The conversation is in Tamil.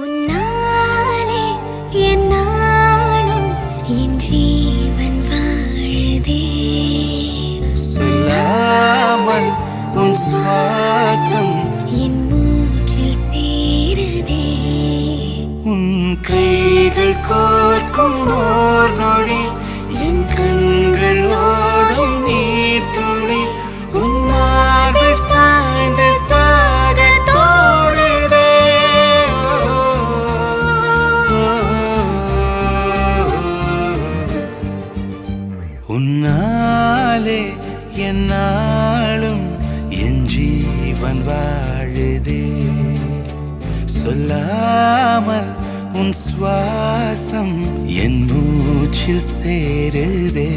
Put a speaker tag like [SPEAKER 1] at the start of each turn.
[SPEAKER 1] உன்னாலே என் நாளும் என் ஜீவன் வாழுதே.
[SPEAKER 2] சொல்லாமல் உன் சுவாசம்
[SPEAKER 1] என் மூச்சில் சேருதே.
[SPEAKER 2] உன் கைகள் கோர்க்கும் ஓர் நொடி என் கண்கள் ஓடும் நீர் துளி உன் மார்பில் சாய்ந்து சாக தோடுதே. உன்னாலே என் நாளும் என் ஜீவன் வாழுதே. சொல்லாமல் உன் சுவாசம் என் மூச்சில் சேருதே.